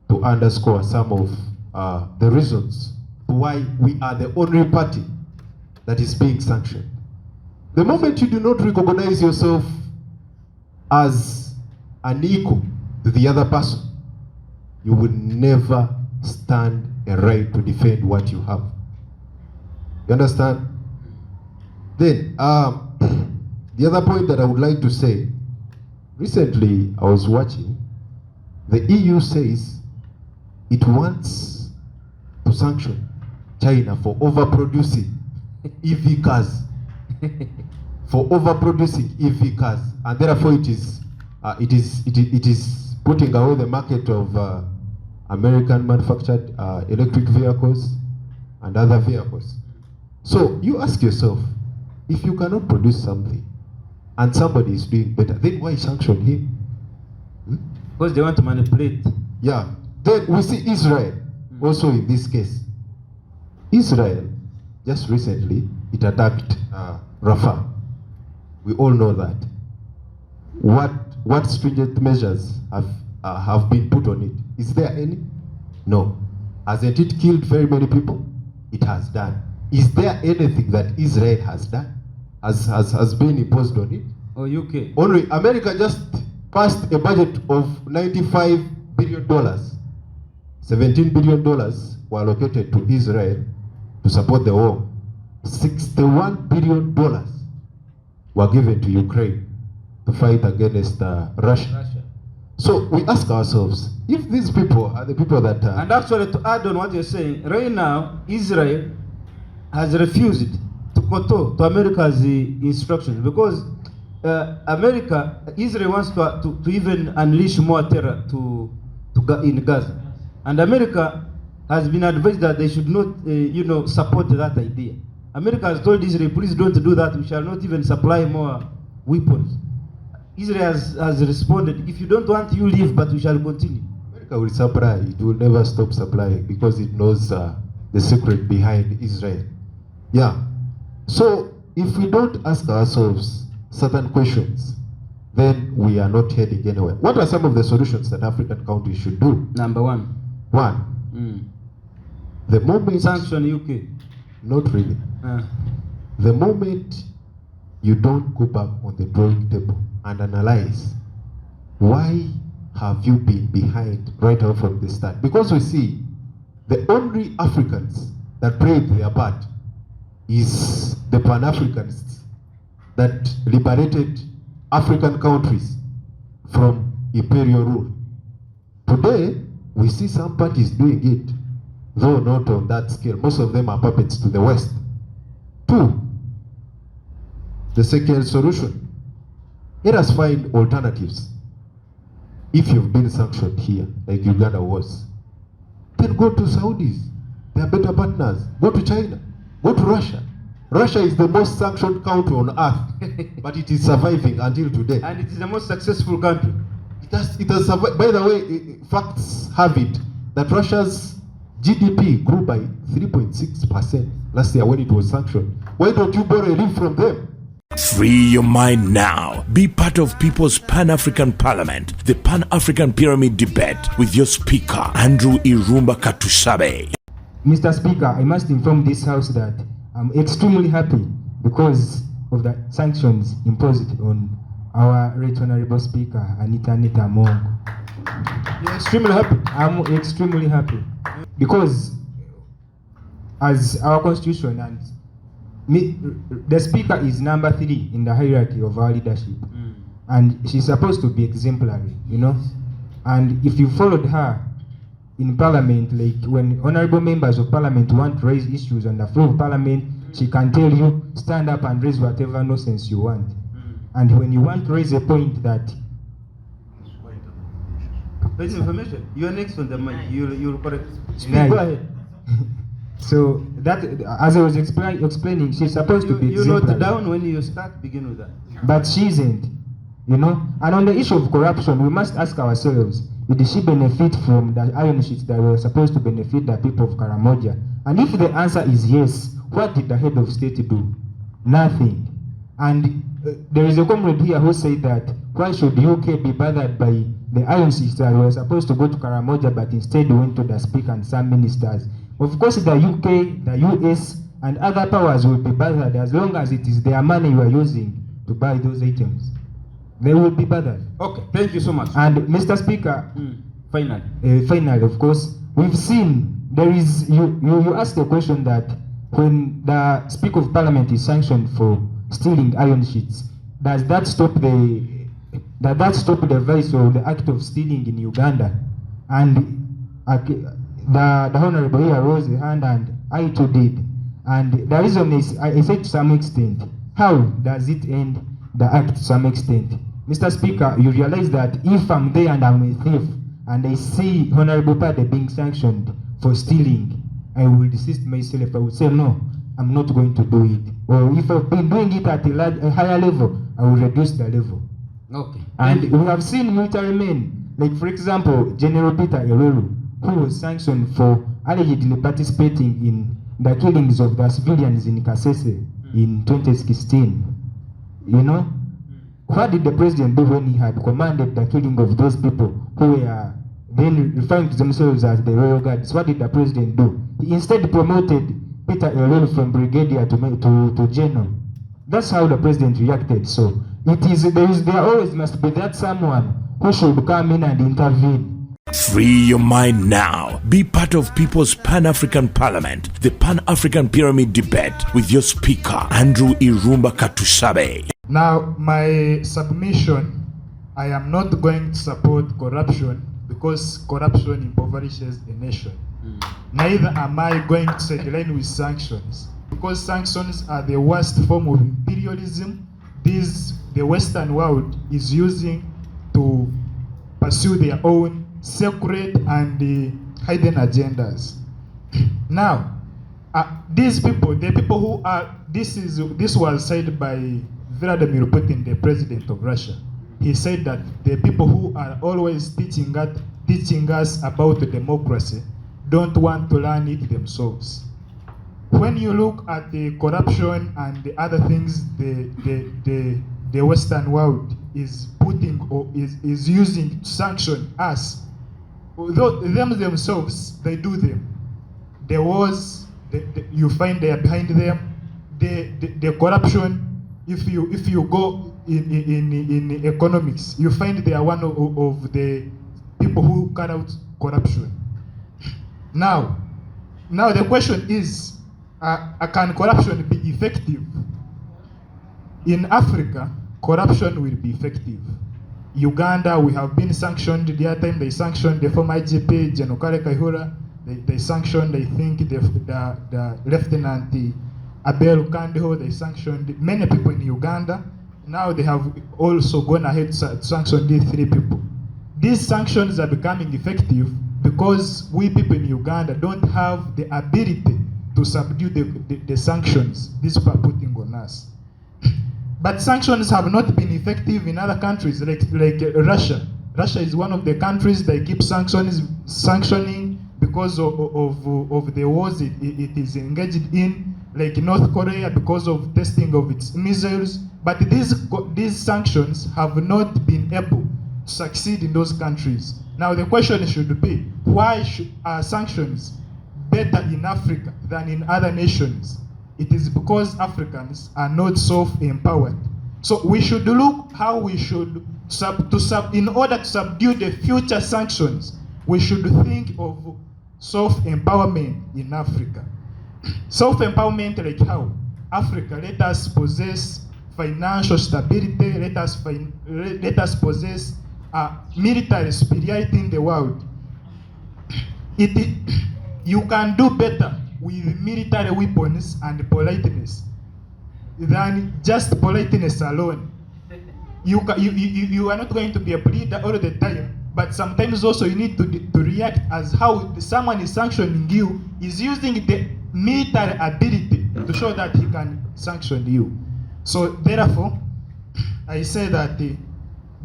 to underscore some of the reasons why we are the only party that is being sanctioned? The moment you do not recognize yourself as an equal to the other person, you will never stand a right to defend what you have. You understand? Then, the other point that I would like to say, recently I was watching, the EU says it wants to sanction China for overproducing EV cars. For overproducing EV cars, and therefore it is putting away the market of American manufactured electric vehicles and other vehicles. So you ask yourself, if you cannot produce something and somebody is doing better, then why sanction him? Because they want to manipulate. Yeah. Then we see Israel also in this case. Israel just recently it attacked Rafah. We all know that. What stringent measures have been put on it? Is there any? No. Hasn't it killed very many people? It has done. Is there anything that Israel has done? Has been imposed on it? Or UK? Only America just passed a budget of $95 billion. $17 billion were allocated to Israel to support the war. $61 billion were given to Ukraine to fight against Russia. So we ask ourselves, if these people are the people that And actually, to add on what you're saying, right now, Israel has refused to kowtow to America's instructions because Israel wants to even unleash more terror in Gaza. And America has been advised that they should not, support that idea. America has told Israel, please don't do that. We shall not even supply more weapons. Israel has responded, if you don't want, you leave, but we shall continue. America will supply. It will never stop supplying because it knows the secret behind Israel. Yeah. So if we don't ask ourselves certain questions, then we are not heading anywhere. What are some of the solutions that African countries should do? Number one. The moment... Sanction UK. Not really. The moment you don't go back on the drawing table and analyze why have you been behind right out from the start? Because we see the only Africans that played their part is the Pan-Africanists that liberated African countries from imperial rule. Today, we see some parties doing it, though not on that scale. Most of them are puppets to the West. Two, the second solution, let us find alternatives. If you've been sanctioned here, like Uganda was, then go to Saudis. They are better partners. Go to China. Go to Russia. Russia is the most sanctioned country on earth, but it is surviving until today. And it is the most successful country. It has survived. By the way, facts have it that Russia's GDP grew by 3.6% last year when it was sanctioned. Why don't you borrow a leaf from them? Free your mind now. Be part of People's Pan-African Parliament, the Pan-African Pyramid Debate with your speaker, Andrew Irumba Katusabe. Mr. Speaker, I must inform this House that I'm extremely happy because of the sanctions imposed on our Right Honorable Speaker, Anita Mongo. You're extremely happy. I'm extremely happy because as our constitution and the speaker is number 3 in the hierarchy of our leadership, and she's supposed to be exemplary, you know. And if you followed her in parliament, like when honorable members of parliament want to raise issues on the floor of parliament, she can tell you, stand up and raise whatever nonsense you want. And when you want to raise a point that Please information. You are next on the mic. You'll correct. Speak. Right. Go ahead. So that, as I was explaining, she's supposed to be You note exemplary. down when you start. Begin with that. But she isn't, you know. And on the issue of corruption, we must ask ourselves, did she benefit from the iron sheets that were supposed to benefit the people of Karamoja? And if the answer is yes, what did the head of state do? Nothing. And there is a comrade here who said that why should UK be bothered by the iron sheets that were supposed to go to Karamoja but instead went to the speaker and some ministers? Of course, the UK, the US, and other powers will be bothered as long as it is their money you are using to buy those items. They will be bothered. Okay. Thank you so much. And Mr. Speaker, finally, of course, we've seen there is, you asked a question that when the Speaker of Parliament is sanctioned for stealing iron sheets, does that stop the vice or the act of stealing in Uganda? And the Honorable here rose a hand and I too did. And the reason is, I said to some extent, how does it end the act to some extent? Mr. Speaker, you realize that if I'm there and I'm a thief and I see Honorable Pade being sanctioned for stealing, I will desist myself. I would say, no, I'm not going to do it. Or if I've been doing it at a higher level, I will reduce the level. Okay. And we have seen military men, like for example, General Peter Elweru, who was sanctioned for allegedly participating in the killings of the civilians in Kasese in 2016. You know? What did the president do when he had commanded the killing of those people who were then referring to themselves as the royal guards? What did the president do? He instead promoted Peter Elweru from brigadier to general. That's how the president reacted. So there always must be that someone who should come in and intervene. Free your mind now. Be part of People's Pan-African Parliament, the Pan-African Pyramid Debate with your speaker, Andrew Irumba Katusabe. Now, my submission, I am not going to support corruption because corruption impoverishes a nation. Neither am I going to sideline with sanctions because sanctions are the worst form of imperialism the Western world is using to pursue their own secret and hidden agendas. Now, these people, the people who are, this was said by Vladimir Putin, the president of Russia. He said that the people who are always teaching us about democracy don't want to learn it themselves. When you look at the corruption and the other things the Western world is putting or is using to sanction us, although themselves, they do them. The wars, you find they are behind them. The corruption, if you go in economics, you find they are one of the people who cut out corruption. Now the question is, can corruption be effective? In Africa, corruption will be effective. Uganda, we have been sanctioned. The other time they sanctioned the former IGP, General Kaihura. They sanctioned, I think, the Lieutenant Abel Kandiho. They sanctioned many people in Uganda. Now they have also gone ahead to sanction these 3 people. These sanctions are becoming effective because we people in Uganda don't have the ability to subdue the sanctions these people are putting on us. But sanctions have not been effective in other countries like Russia. Russia is one of the countries that keep sanctioning because of the wars it is engaged in. like North Korea because of testing of its missiles. But these sanctions have not been able to succeed in those countries. Now the question should be, why are sanctions better in Africa than in other nations? It is because Africans are not self-empowered. So we should look how we should, in order to subdue the future sanctions, we should think of self-empowerment in Africa. Self-empowerment like how? Africa, let us possess financial stability, let us possess military superiority in the world. You can do better with military weapons and politeness than just politeness alone. You are not going to be a leader all the time, but sometimes also you need to react as how someone is sanctioning you is using the military ability to show that he can sanction you. So therefore, I say that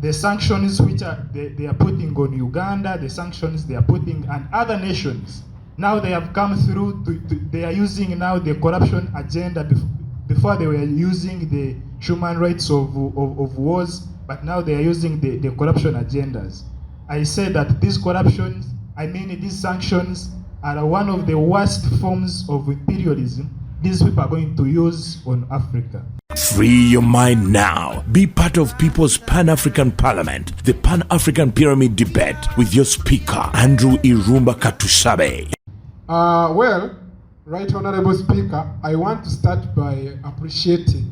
the sanctions which they are putting on Uganda, the sanctions they are putting on other nations, now they have come through, they are using now the corruption agenda. Before they were using the human rights of wars, but now they are using the corruption agendas. I say that these sanctions are one of the worst forms of imperialism these people are going to use on Africa. Free your mind now. Be part of People's Pan-African Parliament, the Pan-African Pyramid Debate with your speaker, Andrew Irumba Katusabe. Well, Right Honorable Speaker, I want to start by appreciating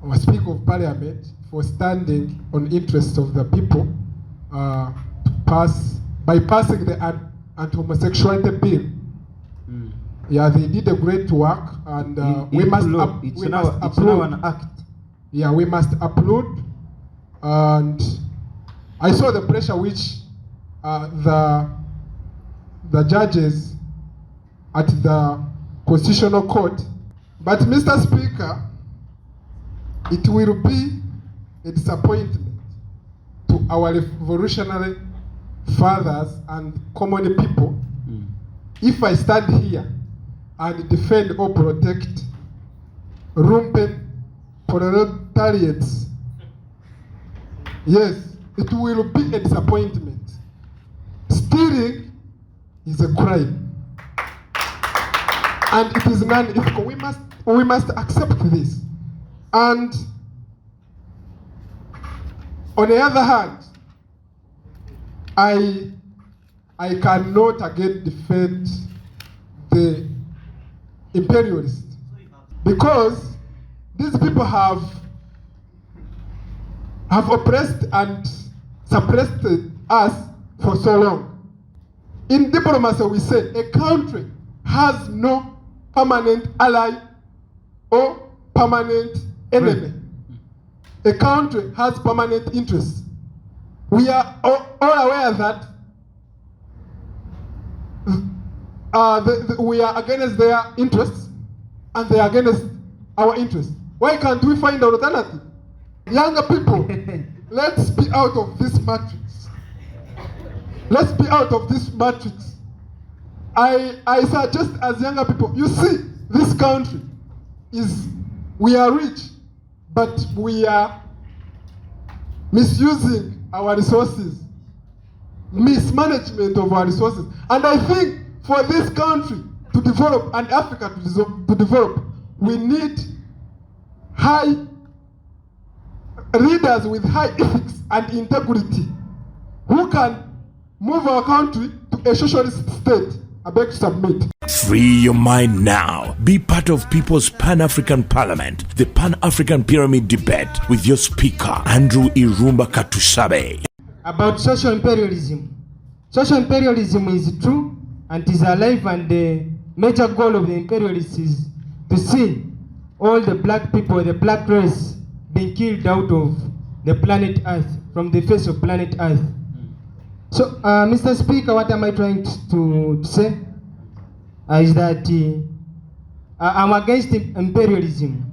our Speaker of Parliament for standing on interests of the people by passing the anti-homosexuality bill. Yeah, they did a great work, and we must applaud. Yeah, we must applaud. And I saw the pressure which the judges at the Constitutional Court. But Mr. Speaker, it will be a disappointment to our revolutionary fathers and common people if I stand here and defend or protect lumpen proletariats. Yes, it will be a disappointment. Stealing is a crime, and it is non-ethical. We must accept this. And on the other hand, I cannot again defend the imperialists, because these people have oppressed and suppressed us for so long. In diplomacy, we say a country has no permanent ally or permanent enemy. A country has permanent interests. We are all aware that we are against their interests and they are against our interests. Why can't we find an alternative? Younger people, let's be out of this matrix. Let's be out of this matrix. I suggest as younger people, you see, this country we are rich, but we are misusing our resources, mismanagement of our resources. And I think for this country to develop and Africa to develop, we need high leaders with high ethics and integrity who can move our country to a socialist state. I beg to submit. Free your mind now. Be part of People's Pan-African Parliament, the Pan-African Pyramid Debate with your speaker, Andrew Irumba Katusabe. About social imperialism. Social imperialism is true and is alive, and the major goal of the imperialists is to see all the black people, the black race, being killed out of the planet Earth, from the face of planet Earth. So, Mr. Speaker, what am I trying to say? Is that I'm against imperialism.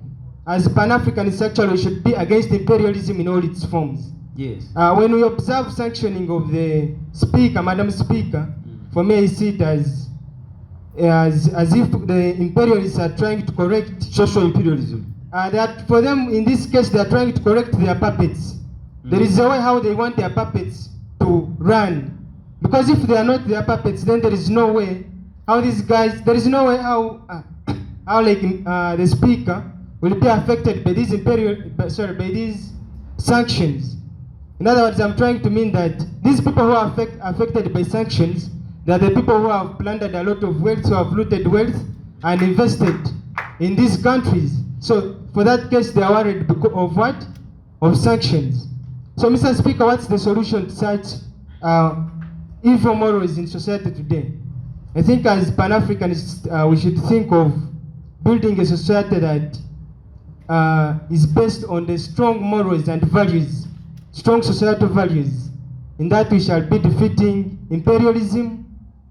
As Pan-Africanists, actually, we should be against imperialism in all its forms. Yes. When we observe sanctioning of the Speaker, Madam Speaker, for me I see it as as if the imperialists are trying to correct social imperialism. that for them, in this case, they are trying to correct their puppets. There is a way how they want their puppets to run. Because if they are not their puppets, then there is no way how these guys, there is no way how like the speaker will be affected by these by these sanctions. In other words, I'm trying to mean that these people who are affected by sanctions, they are the people who have plundered a lot of wealth, who have looted wealth and invested in these countries. So for that case, they are worried because of what? Of sanctions. So Mr. Speaker, what's the solution to such evil morals in society today? I think as Pan-Africanists, we should think of building a society that is based on the strong morals and values, strong societal values. In that we shall be defeating imperialism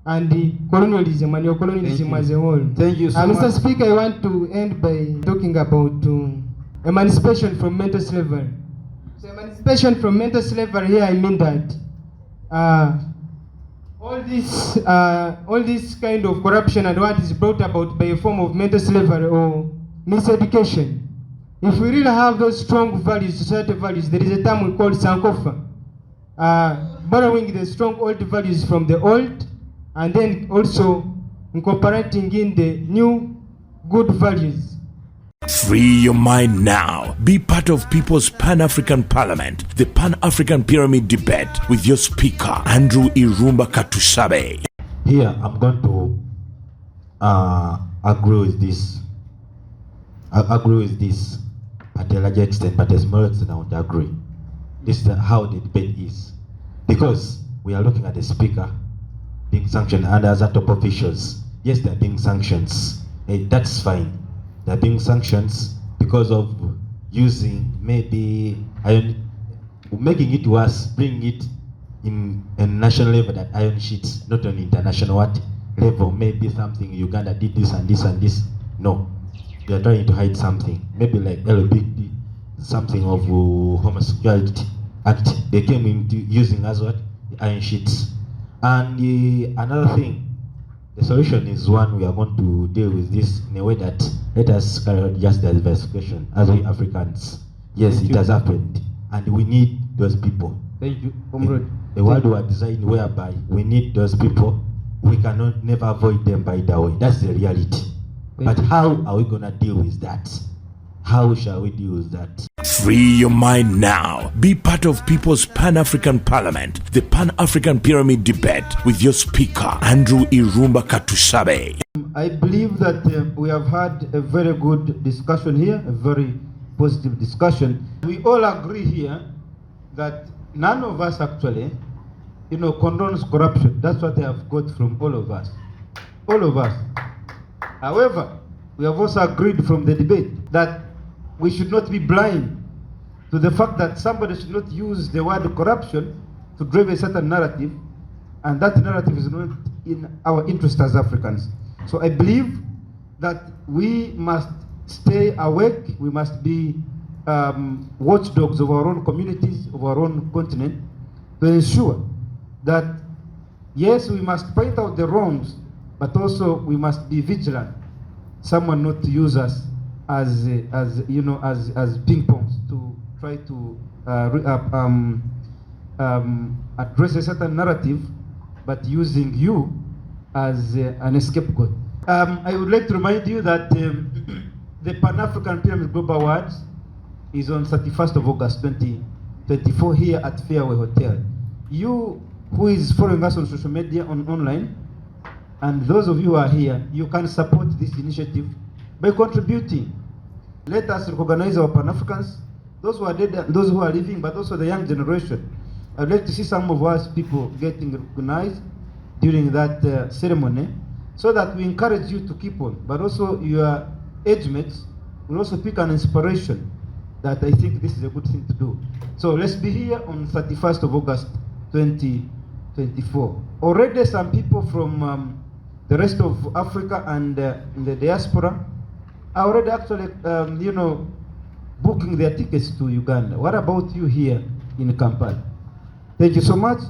and the colonialism and neocolonialism as a whole. Thank you so Mr. much. Speaker, I want to end by talking about emancipation from mental slavery. So emancipation from mental slavery here, I mean that all this kind of corruption and what is brought about by a form of mental slavery or miseducation. If we really have those strong values, societal values, there is a term we call Sankofa, borrowing the strong old values from the old and then also incorporating in the new good values. Free your mind now. Be part of People's Pan-African Parliament, the Pan-African Pyramid Debate with your speaker, Andrew Irumba Katusabe. Here, I'm going to agree with this. I agree with this at a large extent, but as more extent I won't agree. This is how the debate is. Because we are looking at the speaker being sanctioned and other top officials. Yes, they are being sanctions. That's fine. They are being sanctions because of using maybe making it worse, bringing it in a national level, that iron sheets, not on international level. Maybe something Uganda did this and this and this. No, they are trying to hide something. Maybe like LGBT, something of homosexuality act. They came into using as what? The iron sheets. And another thing, the solution is one, we are going to deal with this in a way that let us carry out just the diversification as we Africans. Yes, it has happened, and we need those people. Thank you, comrade. A world war design whereby we need those people. We cannot never avoid them by that way. That's the reality. But how are we gonna deal with that? How shall we deal with that? Free your mind now. Be part of People's Pan-African Parliament, the Pan-African Pyramid Debate with your speaker, Andrew Irumba Katusabe. I believe that we have had a very good discussion here, a very positive discussion. We all agree here that none of us actually, condones corruption. That's what I have got from all of us. All of us. However, we have also agreed from the debate that we should not be blind to the fact that somebody should not use the word corruption to drive a certain narrative, and that narrative is not in our interest as Africans. So I believe that we must stay awake, we must be watchdogs of our own communities, of our own continent, to ensure that, yes, we must point out the wrongs, but also we must be vigilant. Someone not to use us as ping pongs to try to address a certain narrative, but using you as an scapegoat. I would like to remind you that the Pan-African Pyramid Global Awards is on 31st of August 2024 here at Fairway Hotel. You who is following us on social media, online, and those of you who are here, you can support this initiative by contributing. Let us recognize our Pan-Africans, those who are dead, those who are living, but also the young generation. I'd like to see some of us people getting recognized during that ceremony, so that we encourage you to keep on, but also your age mates will also pick an inspiration that I think this is a good thing to do. So let's be here on 31st of August 2024. Already some people from the rest of Africa and in the diaspora are already actually, booking their tickets to Uganda. What about you here in Kampala? Thank you so much.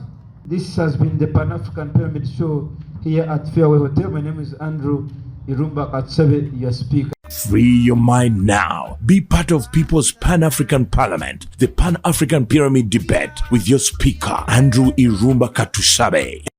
This has been the Pan-African Pyramid Show here at Fairway Hotel. My name is Andrew Irumba Katsabe, your speaker. Free your mind now. Be part of People's Pan-African Parliament, the Pan-African Pyramid Debate with your speaker, Andrew Irumba Katusabe.